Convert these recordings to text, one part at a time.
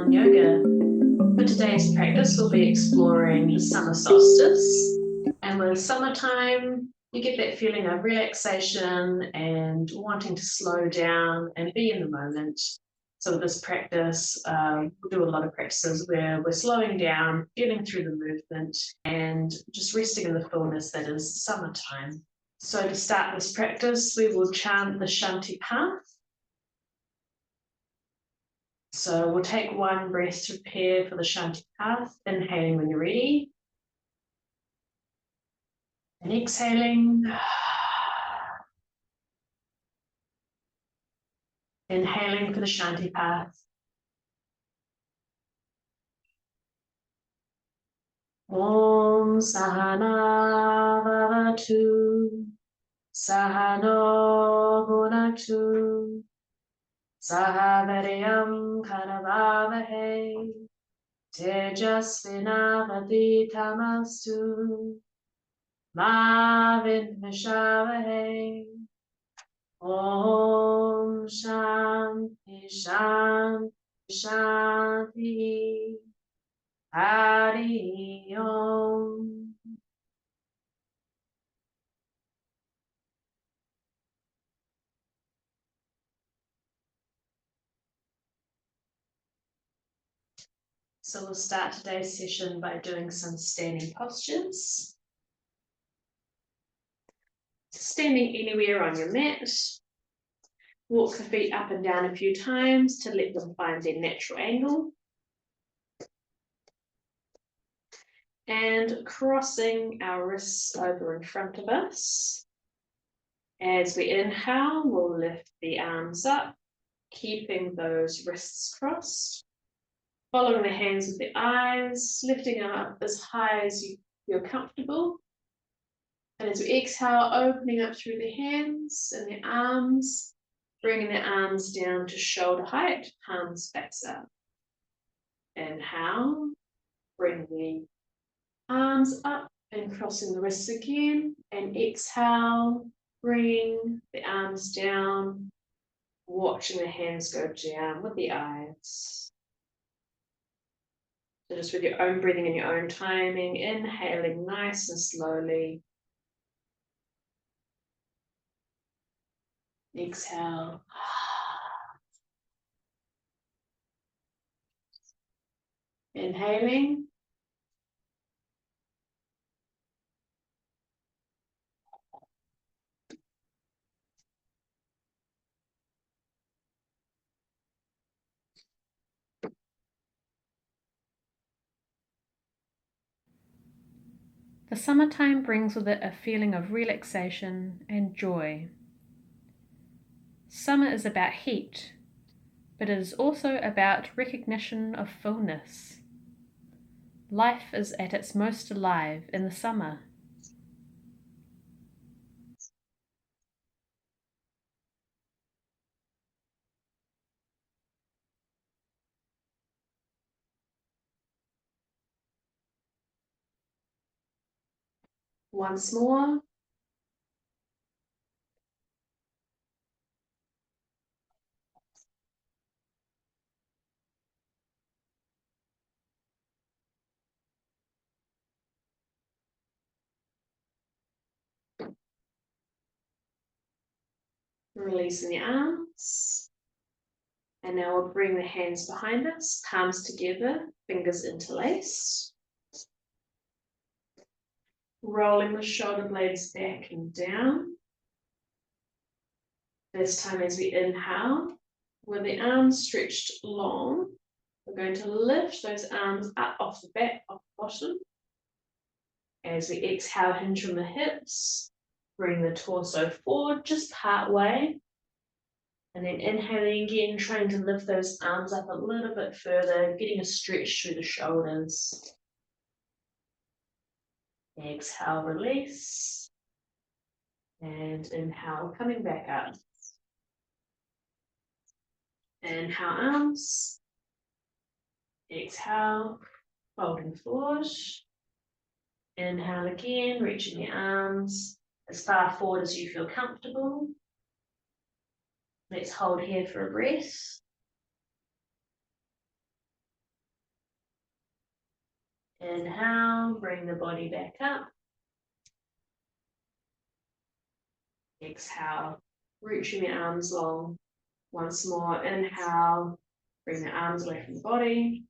Santulan yoga. For today's practice, we'll be exploring the summer solstice. And with summertime, you get that feeling of relaxation and wanting to slow down and be in the moment. So with this practice, we'll do a lot of practices where we're slowing down, getting through the movement, and just resting in the fullness that is summertime. So to start this practice, we will chant the Shanti path. So we'll take one breath to prepare for the Shanti path, inhaling when you're ready. And exhaling. Inhaling for the Shanti path. Om Sahana Bhavatu Sahano Bhunaktu Sahavariyam Karavavahe Tejasvinavaditamastu Ma Vindvishavahe. Om Shanti Shanti Shanti Hari Om. So we'll start today's session by doing some standing postures. Standing anywhere on your mat. Walk the feet up and down a few times to let them find their natural angle. And crossing our wrists over in front of us. As we inhale, we'll lift the arms up, keeping those wrists crossed. Following the hands with the eyes, lifting them up as high as you feel comfortable. And as we exhale, opening up through the hands and the arms, bringing the arms down to shoulder height, palms face up. Inhale, bring the arms up and crossing the wrists again. And exhale, bring the arms down, watching the hands go down with the eyes. So just with your own breathing and your own timing, inhaling nice and slowly. Exhale. Inhaling. The summertime brings with it a feeling of relaxation and joy. Summer is about heat, but it is also about recognition of fullness. Life is at its most alive in the summer. Once more. Releasing the arms. And now we'll bring the hands behind us, palms together, fingers interlaced. Rolling the shoulder blades back and down. This time as we inhale, with the arms stretched long, we're going to lift those arms up off the back, off the bottom. As we exhale, hinge from the hips, bring the torso forward just part way. And then inhaling again, trying to lift those arms up a little bit further, getting a stretch through the shoulders. Exhale, release. And inhale, coming back up. Inhale, arms. Exhale, folding forward. Inhale again, reaching the arms as far forward as you feel comfortable. Let's hold here for a breath. Inhale, bring the body back up. Exhale, reaching the arms long. Once more, inhale, bring the arms away from the body.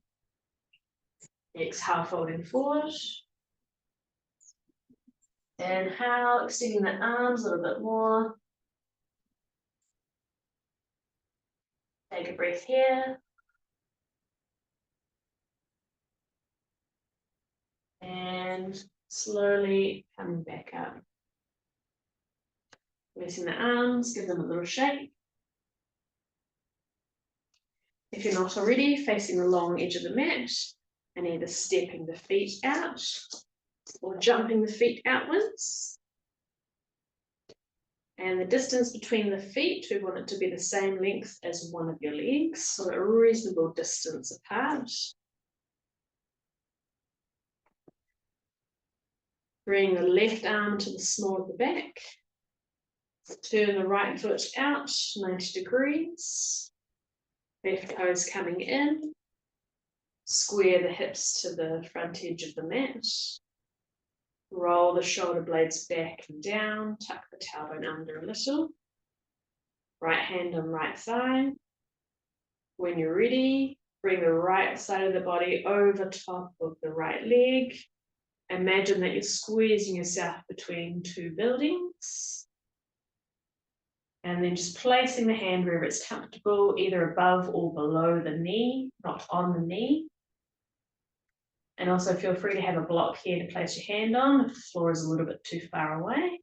Exhale, folding forward. Inhale, extending the arms a little bit more. Take a breath here. And slowly coming back up. Releasing the arms, give them a little shake. If you're not already, facing the long edge of the mat and either stepping the feet out or jumping the feet outwards. And the distance between the feet, we want it to be the same length as one of your legs, so a reasonable distance apart. Bring the left arm to the small of the back. Turn the right foot out 90 degrees. Left toes coming in. Square the hips to the front edge of the mat. Roll the shoulder blades back and down. Tuck the tailbone under a little. Right hand on right thigh. When you're ready, bring the right side of the body over top of the right leg. Imagine that you're squeezing yourself between two buildings. And then just placing the hand wherever it's comfortable, either above or below the knee, not on the knee. And also feel free to have a block here to place your hand on if the floor is a little bit too far away.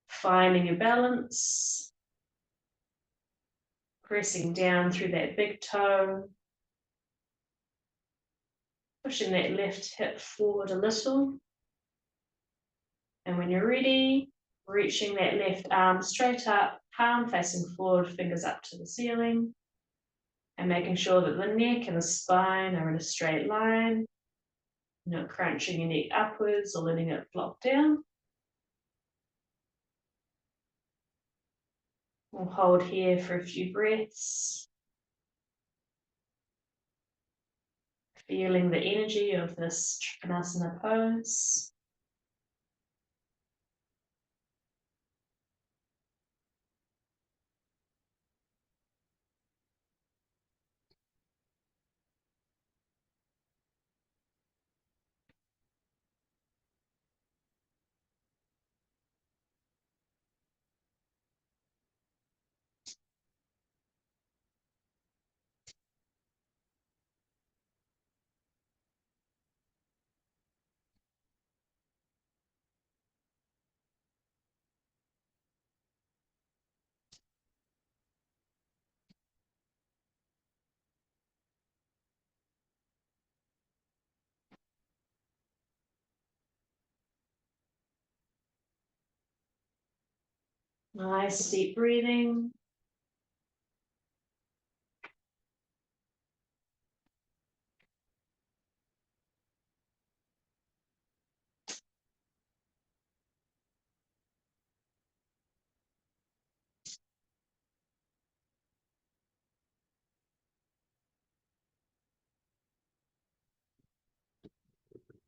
Finding your balance. Pressing down through that big toe. Pushing that left hip forward a little. And when you're ready, reaching that left arm straight up, palm facing forward, fingers up to the ceiling. And making sure that the neck and the spine are in a straight line. Not crunching your neck upwards or letting it flop down. We'll hold here for a few breaths. Feeling the energy of this Trikonasana pose. Nice deep breathing.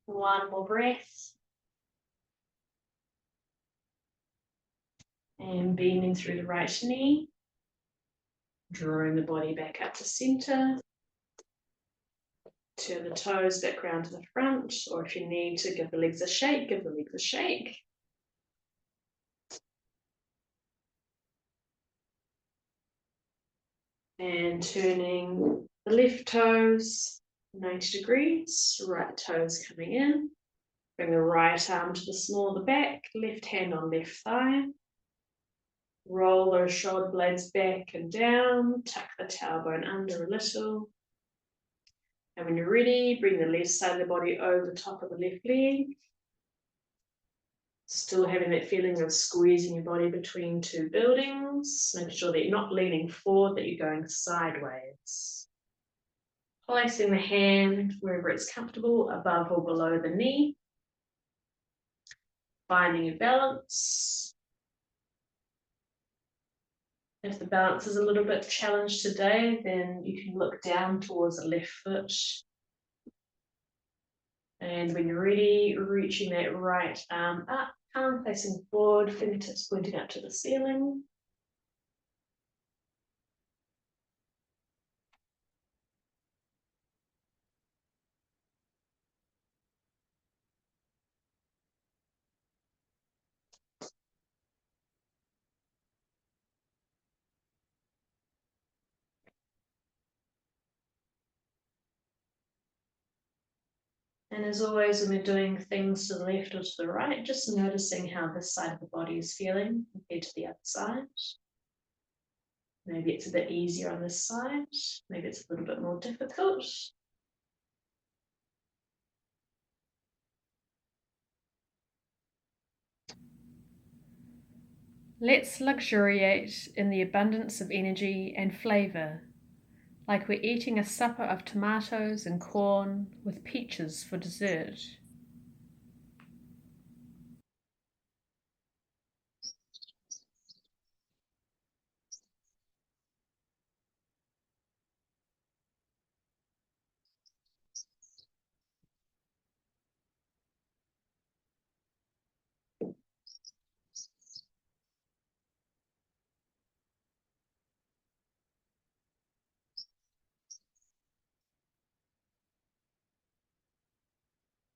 One more breath. And bending through the right knee. Drawing the body back up to center. Turn the toes back round to the front, or if you need to give the legs a shake, give the legs a shake. And turning the left toes 90 degrees, right toes coming in. Bring the right arm to the small of the back, left hand on left thigh. Roll those shoulder blades back and down, tuck the tailbone under a little. And when you're ready, bring the left side of the body over the top of the left leg. Still having that feeling of squeezing your body between two buildings. Make sure that you're not leaning forward, that you're going sideways. Placing the hand wherever it's comfortable, above or below the knee. Finding your balance. If the balance is a little bit challenged today, then you can look down towards the left foot. And when you're ready, reaching that right arm up, palm facing forward, fingertips pointing up to the ceiling. And as always, when we're doing things to the left or to the right, just noticing how this side of the body is feeling compared to the other side. Maybe it's a bit easier on this side. Maybe it's a little bit more difficult. Let's luxuriate in the abundance of energy and flavour, like we're eating a supper of tomatoes and corn with peaches for dessert.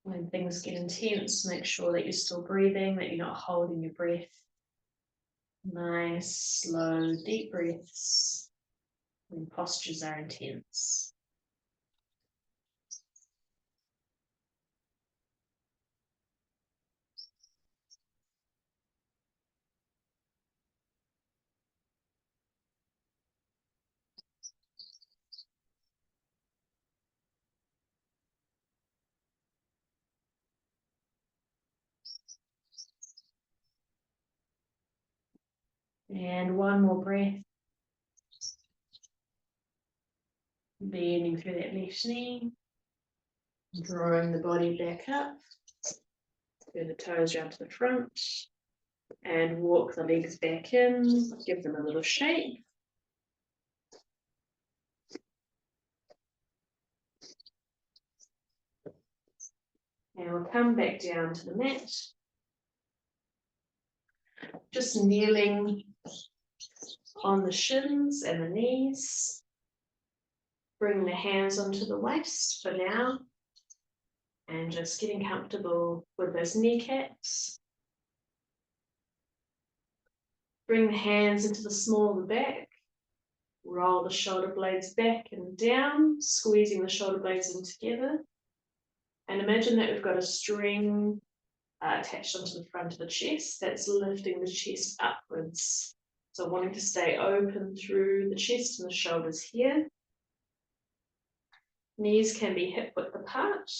When things get intense, make sure that you're still breathing, that you're not holding your breath. Nice, slow, deep breaths when postures are intense. And one more breath. Bending through that left knee. Drawing the body back up. Turn the toes around to the front. And walk the legs back in. Give them a little shake. And we'll come back down to the mat. Just kneeling on the shins and the knees. Bring the hands onto the waist for now. And just getting comfortable with those kneecaps. Bring the hands into the small of the back. Roll the shoulder blades back and down, squeezing the shoulder blades in together. And imagine that we've got a string attached onto the front of the chest that's lifting the chest upwards. So wanting to stay open through the chest and the shoulders here. Knees can be hip width apart.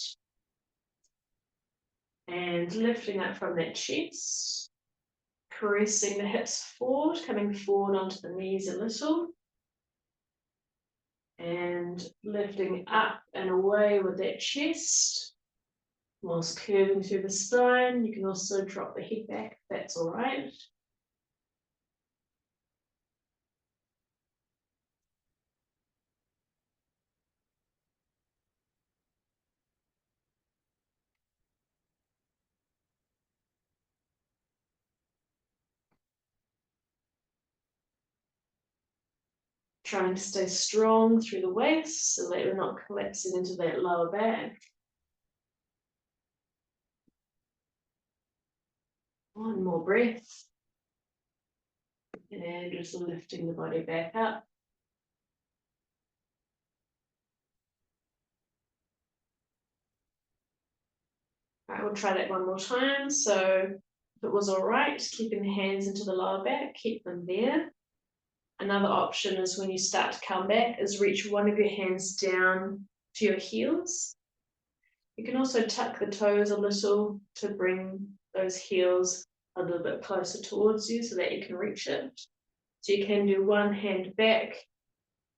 And lifting up from that chest. Pressing the hips forward, coming forward onto the knees a little. And lifting up and away with that chest. Whilst curving through the spine, you can also drop the head back if that's all right. Trying to stay strong through the waist so that we're not collapsing into that lower back. One more breath. And just lifting the body back up. All right, we'll try that one more time. So if it was all right, keeping the hands into the lower back, keep them there. Another option is when you start to come back is reach one of your hands down to your heels. You can also tuck the toes a little to bring those heels a little bit closer towards you so that you can reach it. So you can do one hand back,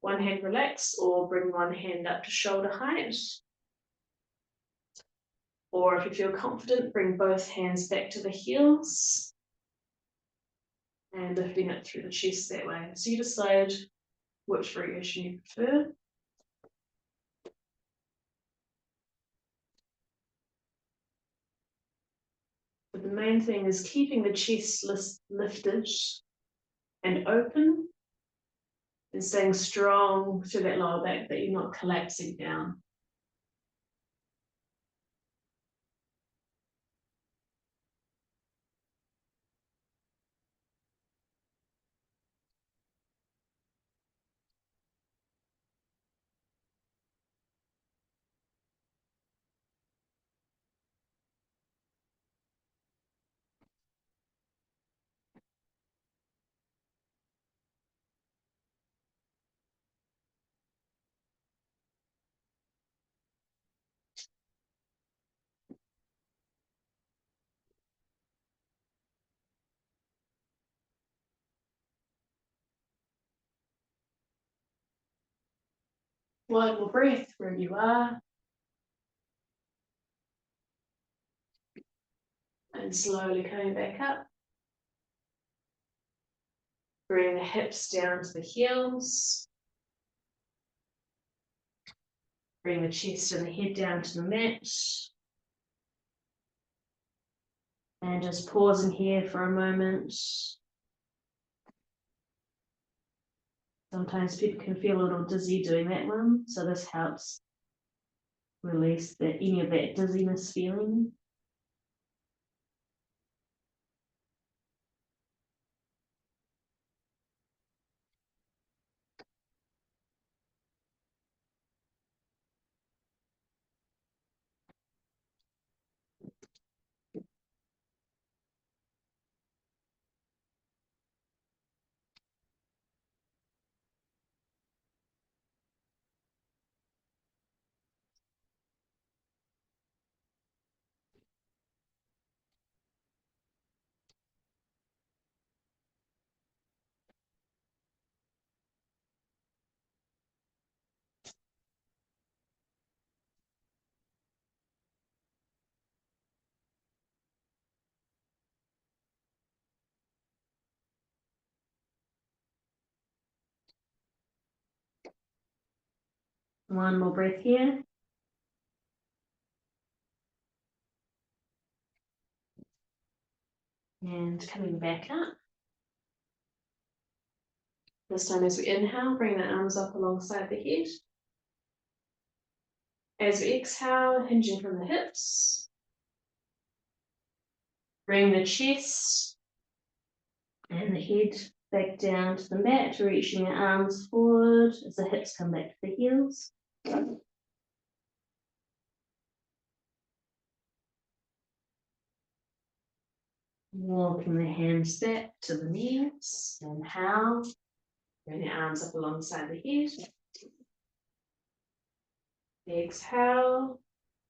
one hand relax, or bring one hand up to shoulder height. Or if you feel confident, bring both hands back to the heels and lifting it through the chest that way. So you decide which variation you prefer. The main thing is keeping the chest lifted and open and staying strong through that lower back, that you're not collapsing down. One more breath where you are. And slowly coming back up. Bring the hips down to the heels. Bring the chest and the head down to the mat. And just pausing here for a moment. Sometimes people can feel a little dizzy doing that one, so this helps release any of that dizziness feeling. One more breath here. And coming back up. This time as we inhale, bring the arms up alongside the head. As we exhale, hinging from the hips. Bring the chest and the head back down to the mat, reaching the arms forward as the hips come back to the heels. Walking the hands back to the knees. Inhale. Bring the arms up alongside the head. Exhale.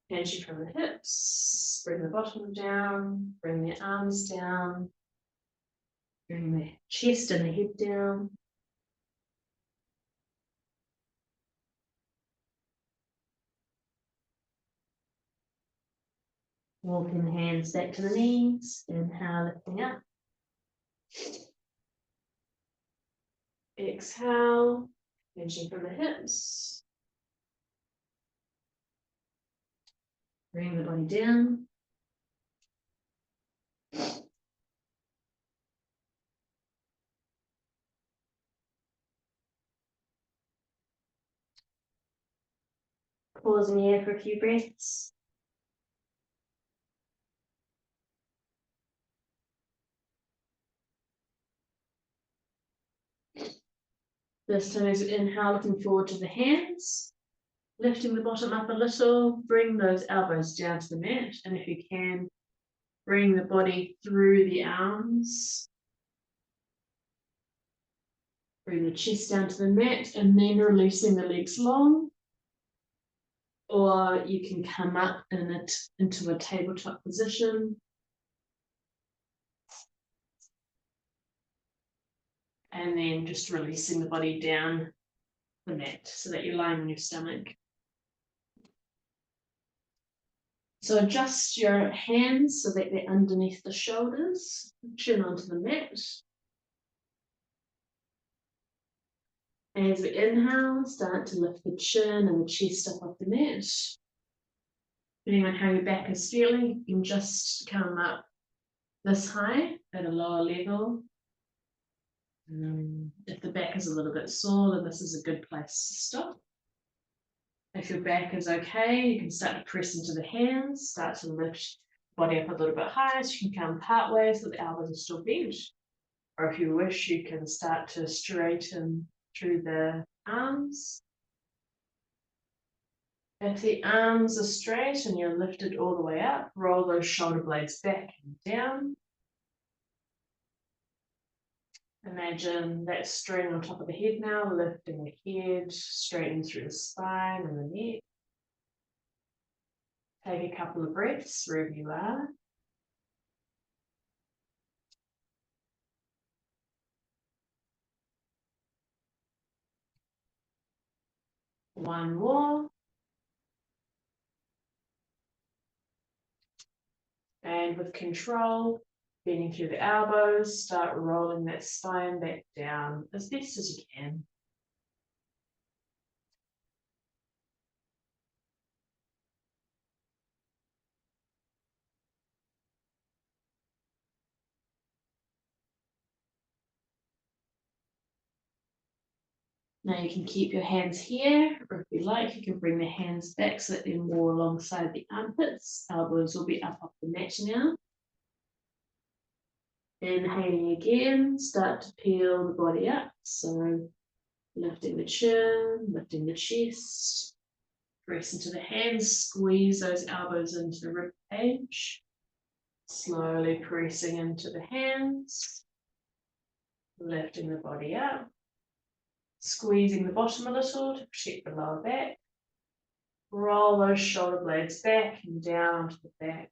Hinging from the hips. Bring the bottom down. Bring the arms down. Bring the chest and the head down. Walking the hands back to the knees. Inhale, lifting up. Exhale, hinging from the hips. Bring the body down. Pausing here for a few breaths. This time as we inhale, looking forward to the hands. Lifting the bottom up a little, bring those elbows down to the mat, and if you can, bring the body through the arms. Bring the chest down to the mat, and then releasing the legs long. Or you can come up into a tabletop position. And then just releasing the body down the mat so that you're lying on your stomach. So adjust your hands so that they're underneath the shoulders, chin onto the mat. As we inhale, start to lift the chin and the chest up off the mat. Depending on how your back is feeling, you can just come up this high at a lower level. If the back is a little bit sore, then this is a good place to stop. If your back is okay, you can start to press into the hands, start to lift the body up a little bit higher, so you can come part way so the elbows are still bent. Or if you wish, you can start to straighten through the arms. If the arms are straight and you're lifted all the way up, roll those shoulder blades back and down. Imagine that string on top of the head now, lifting the head, straightening through the spine and the neck. Take a couple of breaths wherever you are. One more. And with control, bending through the elbows, start rolling that spine back down as best as you can. Now you can keep your hands here, or if you like, you can bring the hands back so that they're more alongside the armpits. Elbows will be up off the mat now. Inhaling again, start to peel the body up. So lifting the chin, lifting the chest, press into the hands, squeeze those elbows into the rib cage. Slowly pressing into the hands, lifting the body up, squeezing the bottom a little to protect the lower back. Roll those shoulder blades back and down to the back.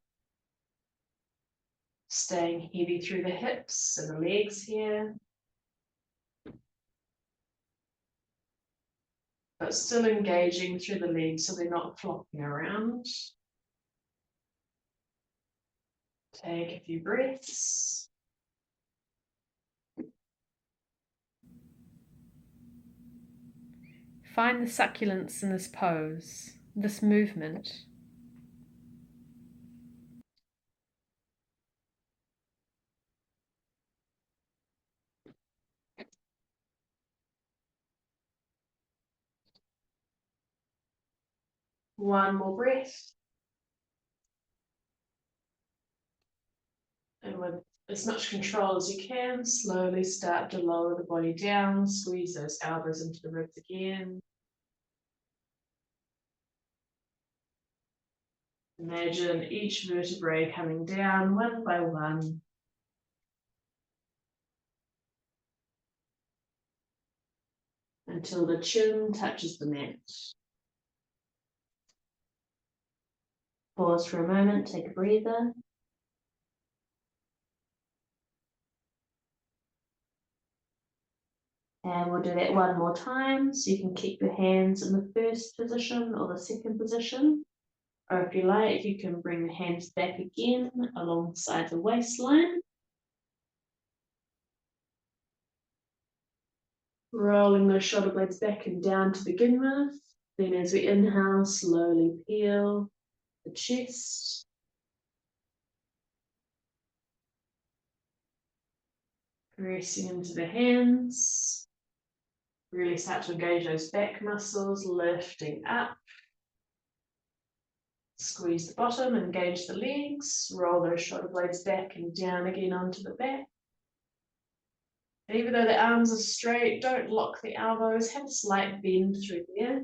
Staying heavy through the hips and the legs here. But still engaging through the legs so they're not flopping around. Take a few breaths. Find the succulence in this pose, this movement. One more breath. And with as much control as you can, slowly start to lower the body down, squeeze those elbows into the ribs again. Imagine each vertebrae coming down one by one. Until the chin touches the mat. Pause for a moment, take a breather. And we'll do that one more time, so you can keep your hands in the first position or the second position. Or if you like, you can bring the hands back again alongside the waistline. Rolling those shoulder blades back and down to begin with. Then as we inhale, slowly peel the chest. Pressing into the hands. Really start to engage those back muscles, lifting up. Squeeze the bottom, engage the legs, roll those shoulder blades back and down again onto the back. And even though the arms are straight, don't lock the elbows, have a slight bend through there.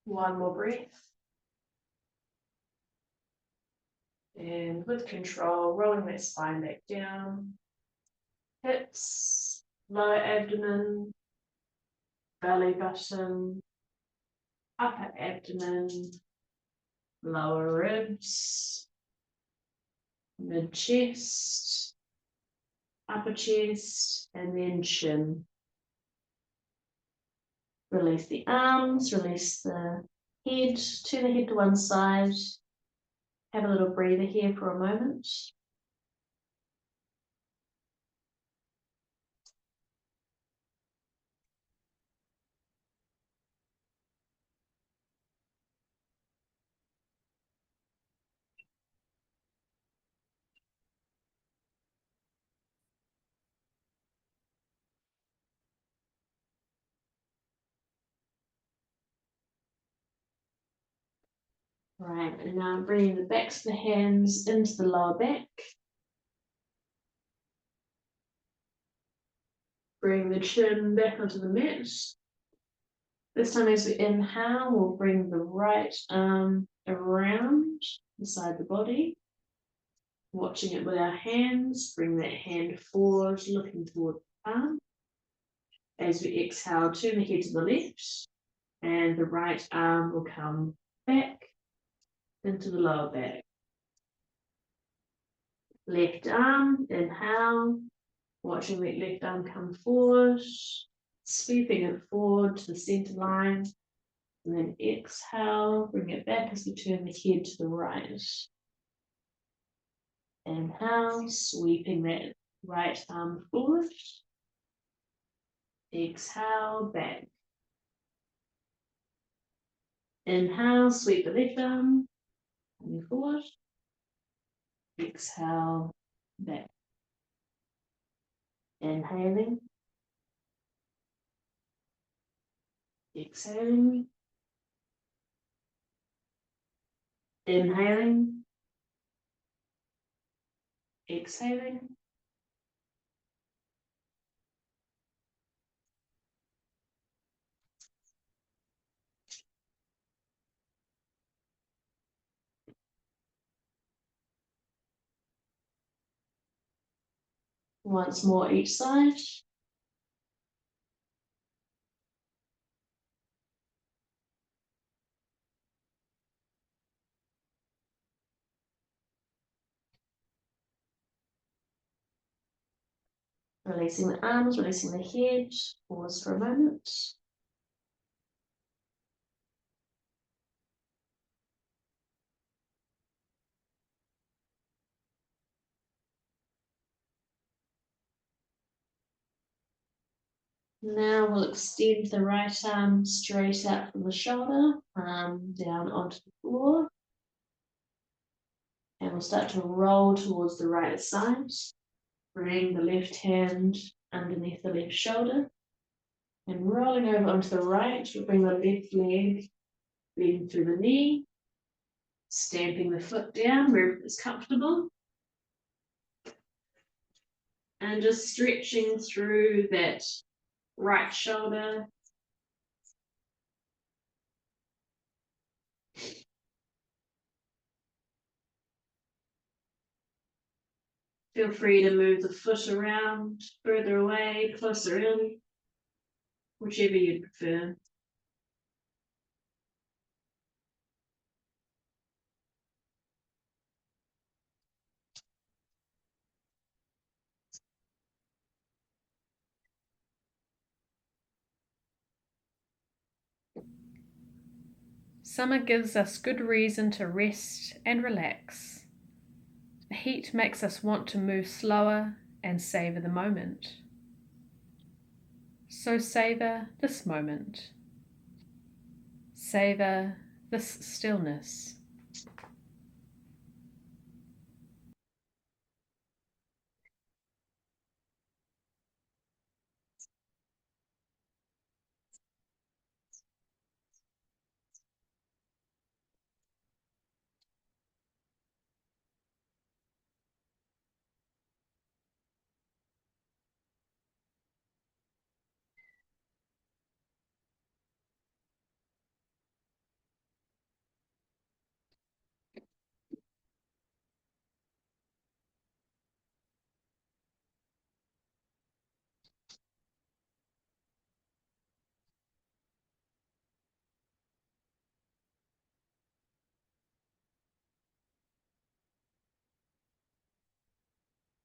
One more breath. And with control, rolling that spine back down. Hips, lower abdomen, belly button, upper abdomen, lower ribs, mid chest, upper chest, and then chin. Release the arms, release the head, turn the head to one side. Have a little breather here for a moment. Right, and now bringing the backs of the hands into the lower back. Bring the chin back onto the mat. This time as we inhale, we'll bring the right arm around inside the body. Watching it with our hands, bring that hand forward, looking toward the palm. As we exhale, turn the head to the left, and the right arm will come back into the lower back. Left arm, inhale, watching that left arm come forward, sweeping it forward to the center line, and then exhale, bring it back as we turn the head to the right. Inhale, sweeping that right arm forward. Exhale, back. Inhale, sweep the left arm, coming forward. Exhale, back. Inhaling. Exhaling. Inhaling. Exhaling. Once more each side. Releasing the arms, releasing the head. Pause for a moment. Now we'll extend the right arm straight out from the shoulder, arm down onto the floor. And we'll start to roll towards the right side. Bring the left hand underneath the left shoulder. And rolling over onto the right, we'll bring the left leg leading through the knee. Stamping the foot down where it's comfortable. And just stretching through that right shoulder. Feel free to move the foot around, further away, closer in, whichever you'd prefer. Summer gives us good reason to rest and relax. The heat makes us want to move slower and savor the moment. So savor this moment. Savor this stillness.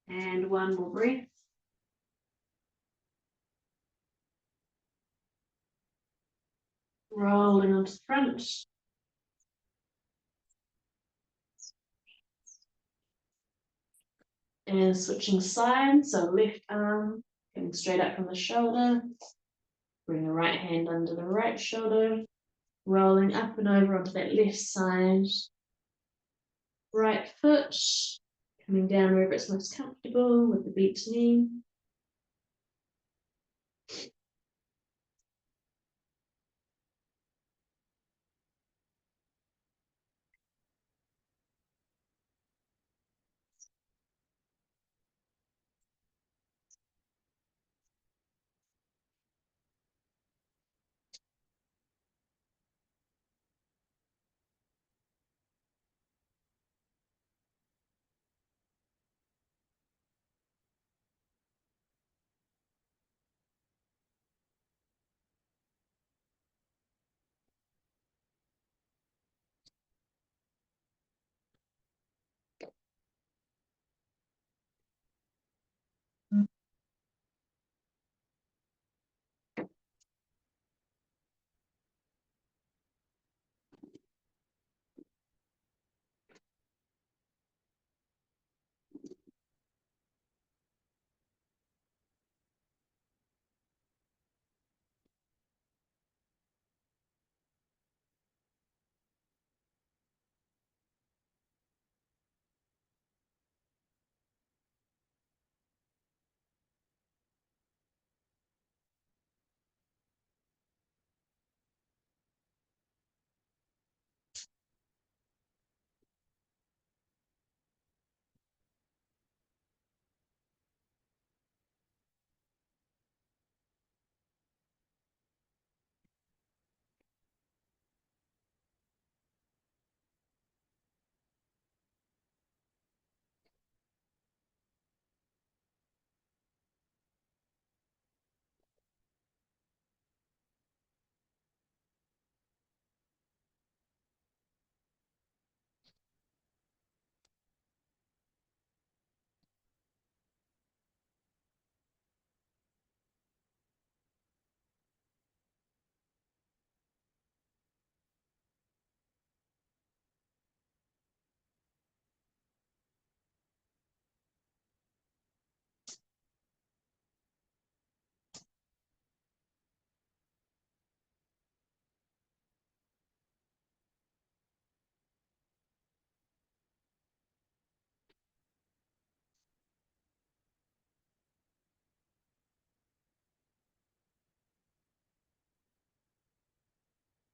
And one more breath. Rolling onto the front. And switching sides, so left arm coming straight up from the shoulder. Bring the right hand under the right shoulder. Rolling up and over onto that left side. Right foot coming down wherever it's most comfortable with the bent knee.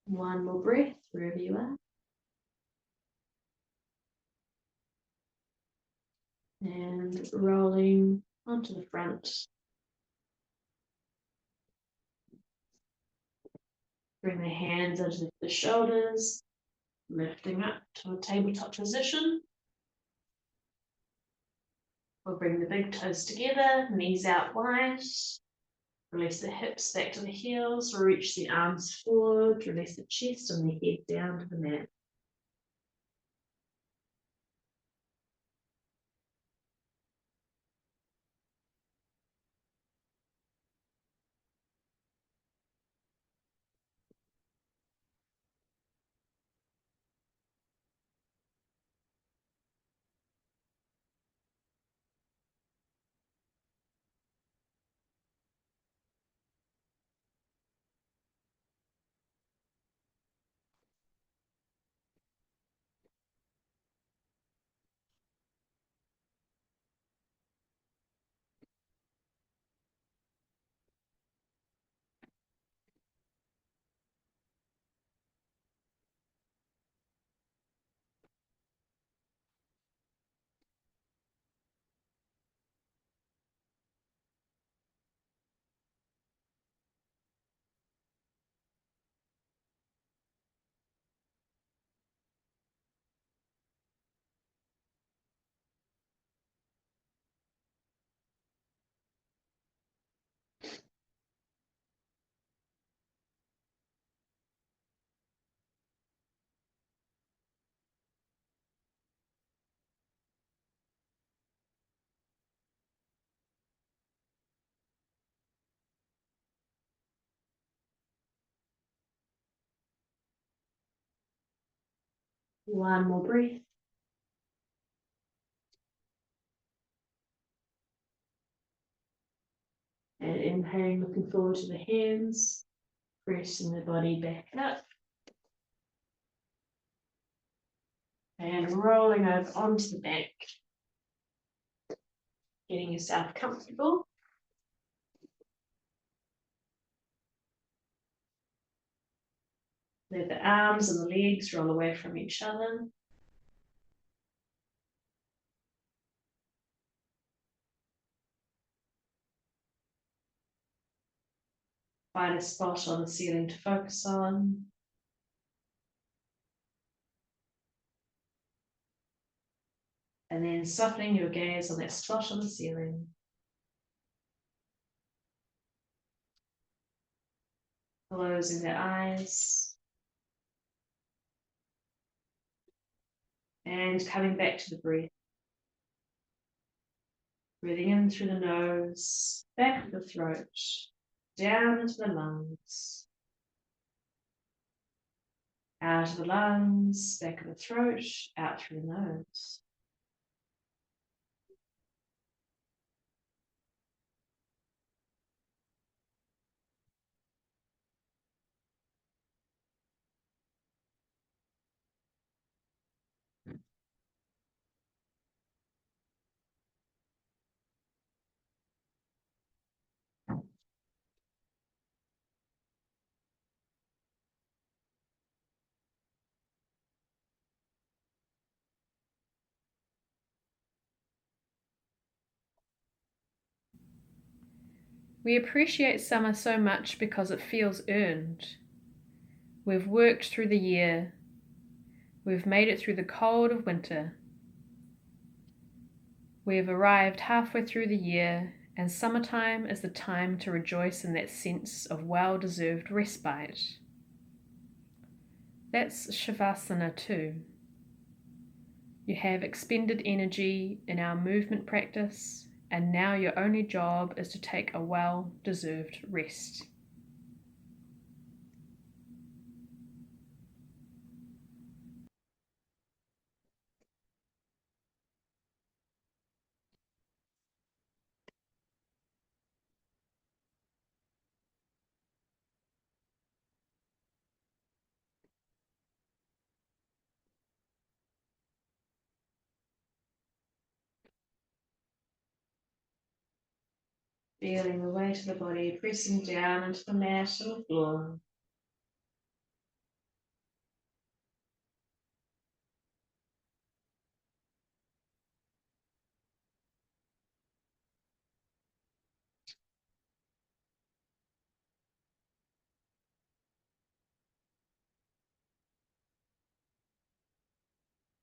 One more breath wherever you are. And rolling onto the front. Bring the hands underneath the shoulders, lifting up to a tabletop position. We'll bring the big toes together, knees out wide. Release the hips back to the heels, reach the arms forward, release the chest and the head down to the mat. One more breath. And inhaling, looking forward to the hands, pressing the body back up. And rolling over onto the back. Getting yourself comfortable. Let the arms and the legs roll away from each other. Find a spot on the ceiling to focus on. And then softening your gaze on that spot on the ceiling. Closing the eyes. And coming back to the breath. Breathing in through the nose, back of the throat, down into the lungs. Out of the lungs, back of the throat, out through the nose. We appreciate summer so much because it feels earned. We've worked through the year. We've made it through the cold of winter. We have arrived halfway through the year, and summertime is the time to rejoice in that sense of well-deserved respite. That's Shavasana too. You have expended energy in our movement practice, and now your only job is to take a well-deserved rest. Feeling the weight of the body pressing down into the mat or the floor.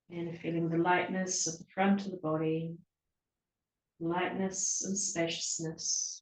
And feeling the lightness of the front of the body, lightness and spaciousness.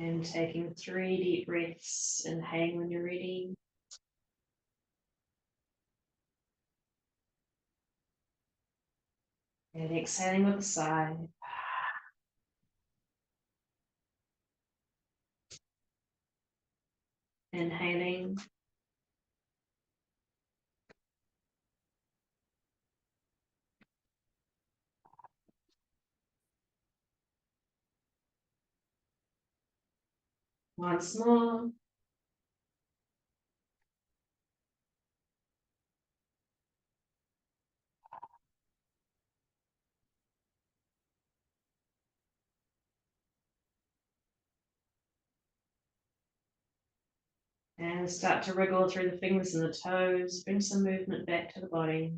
And taking 3 deep breaths, inhaling when you're ready. And exhaling with a sigh. Inhaling. Once more. And start to wriggle through the fingers and the toes. Bring some movement back to the body.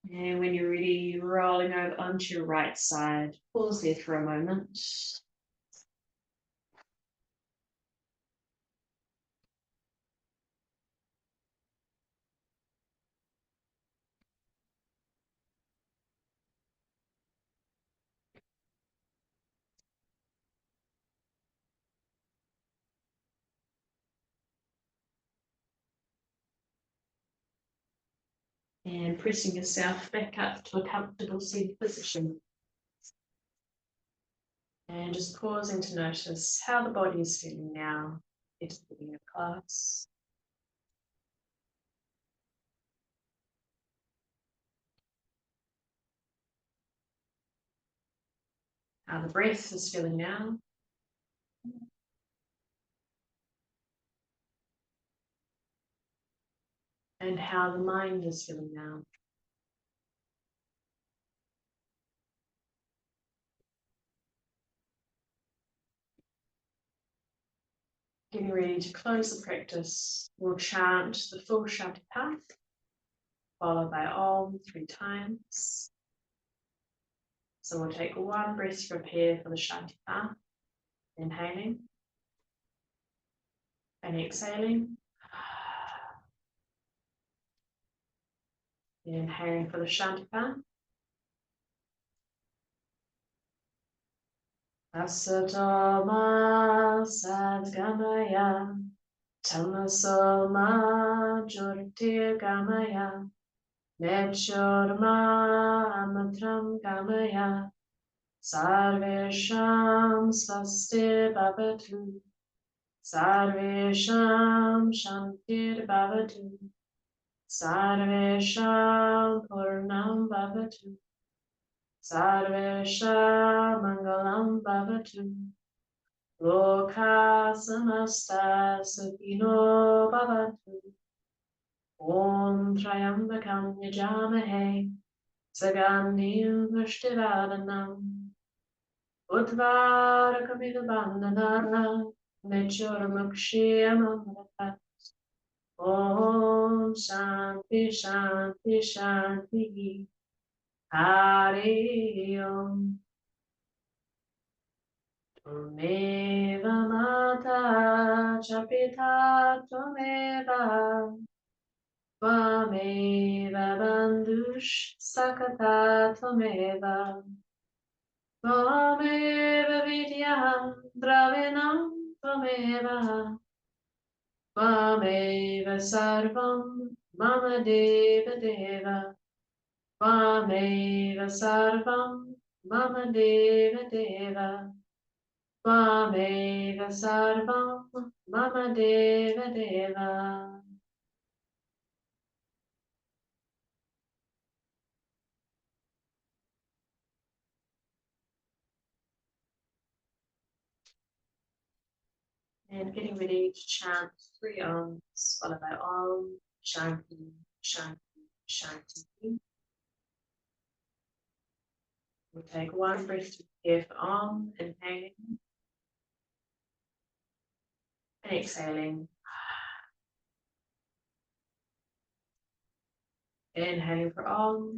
And when you're ready, rolling over onto your right side. Pause there for a moment. And pressing yourself back up to a comfortable seated position. And just pausing to notice how the body is feeling now at the beginning of class. How the breath is feeling now. And how the mind is feeling now. Getting ready to close the practice, we'll chant the full Shanti path, followed by Om 3 times. So we'll take 1 breath to prepare for the Shanti path. Inhaling and exhaling. Inhaling for the Shanti path. Asatoma Sadgamaya Tamasoma Jyotirgamaya Mechorma Amatram Gamaya Sarvesham Swasti Bhavatu Sarvesham Shantir Bhavatu Sarvesham Purnam Bhavatu Sarvesham Mangalam Bhavatu Loka Samasta Sukhino Bhavatu Om Trayambakam Yajamahe Sagandhim Vishtivadanam Udvarakamitabandana Mechuramakshiyamamrata Om Shanti Shanti Shanti Hari Om Tvameva Mata Chapita Tvameva Tvameva Bandhush Sakata Tvameva Tvameva Vidyam Dravinam Tvameva Tvameva Sarvam Mama Deva Deva Tvameva Sarvam Mama Deva Deva Tvameva Sarvam Mama Deva Deva. And getting ready to chant 3 Oms, followed by Om, Shanti, Shanti, Shanti. We'll take 1 breath to prepare for Om, inhaling and exhaling. Inhaling for Om.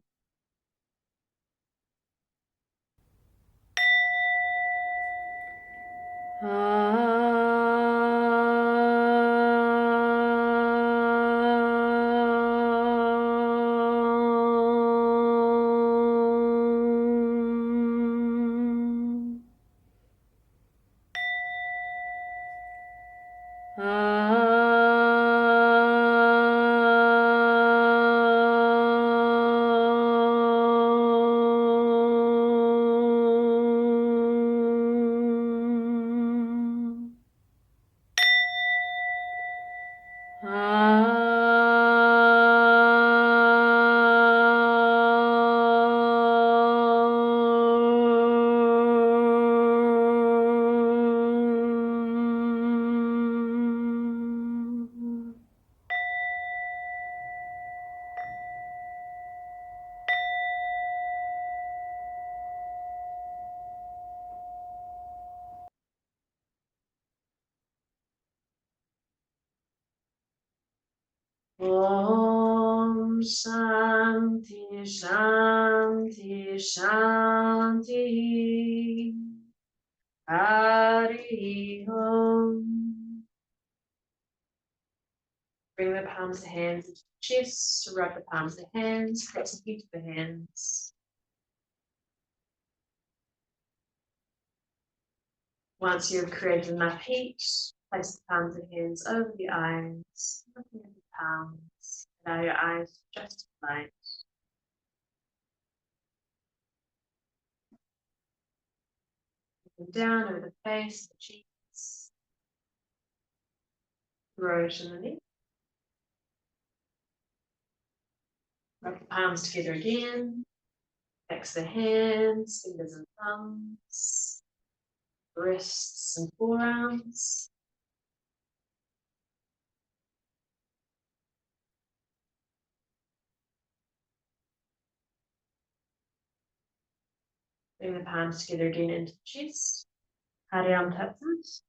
Om Shanti Shanti Shanti Hari Om. Bring the palms of the hands into the chest, rub the palms of the hands, cross the feet of the hands. Once you've created enough heat, place the palms of the hands over the eyes, looking at the palms. Allow your eyes just to light. Looking down over the face, the cheeks, throat and the neck. Rub the palms together again. Backs of the hands, fingers and thumbs, wrists and forearms. Bring the palms together again into the chest. Hariam Tat Sat.